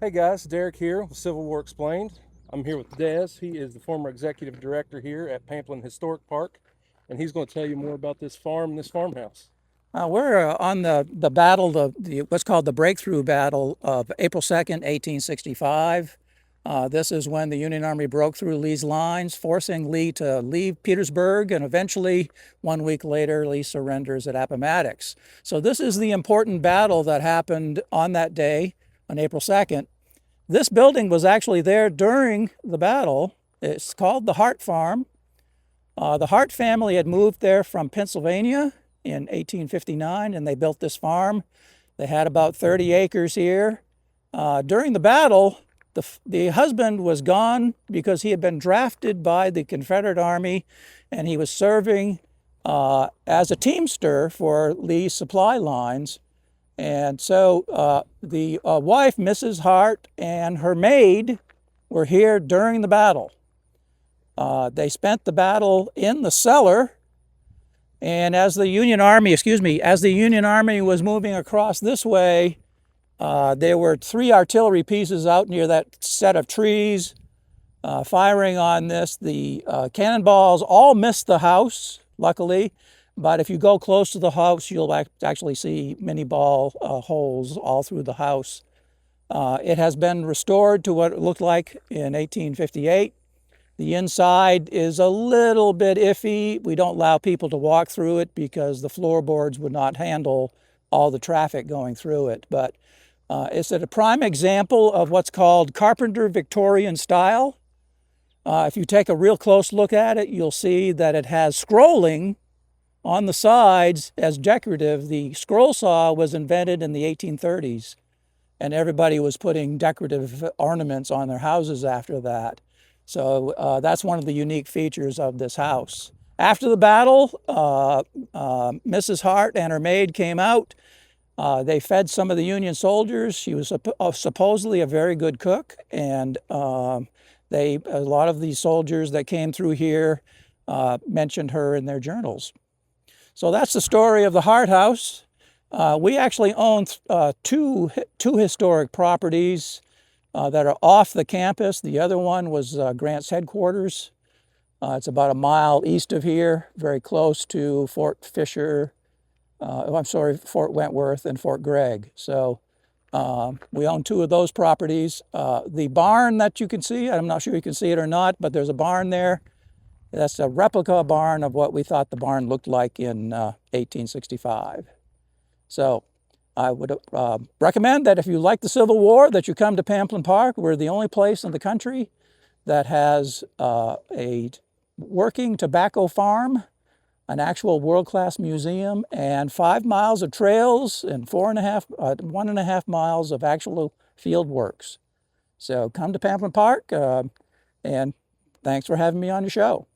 Hey guys, Derek here with Civil War Explained. I'm here with Des. He is the former executive director here at Pamplin Historic Park, and he's going to tell you more about this farm and this farmhouse. We're on the battle, what's called the Breakthrough Battle of April 2nd, 1865. This is when the Union Army broke through Lee's lines, forcing Lee to leave Petersburg, and eventually, 1 week later, Lee surrenders at Appomattox. So this is the important battle that happened on that day, on April 2nd. This building was actually there during the battle. It's called the Hart Farm. The Hart family had moved there from Pennsylvania in 1859, and they built this farm. They had about 30 acres here. During the battle, the husband was gone because he had been drafted by the Confederate Army, and he was serving as a teamster for Lee's supply lines. And so the wife, Mrs. Hart, and her maid were here during the battle. They spent the battle in the cellar, and as the Union Army was moving across this way, there were 3 artillery pieces out near that set of trees firing on this. The cannonballs all missed the house, luckily, but if you go close to the house, you'll actually see mini ball holes all through the house. It has been restored to what it looked like in 1858. The inside is a little bit iffy. We don't allow people to walk through it because the floorboards would not handle all the traffic going through it. But it's a prime example of what's called Carpenter Victorian style. If you take a real close look at it, you'll see that it has scrolling on the sides as decorative. The scroll saw was invented in the 1830s, and everybody was putting decorative ornaments on their houses after that. So that's one of the unique features of this house. After the battle, Mrs. Hart and her maid came out. They fed some of the Union soldiers. She was supposedly a very good cook, and a lot of these soldiers that came through here mentioned her in their journals. So that's the story of the Hart House. We actually own two historic properties that are off the campus. The other one was Grant's headquarters. It's about a mile east of here, very close to Fort Wentworth and Fort Gregg. So we own 2 of those properties. The barn that you can see, I'm not sure you can see it or not, but there's a barn there. That's a replica barn of what we thought the barn looked like in 1865. So I would recommend that if you like the Civil War, that you come to Pamplin Park. We're the only place in the country that has a working tobacco farm, an actual world-class museum, and 5 miles of trails and 1.5 miles of actual field works. So come to Pamplin Park, and thanks for having me on your show.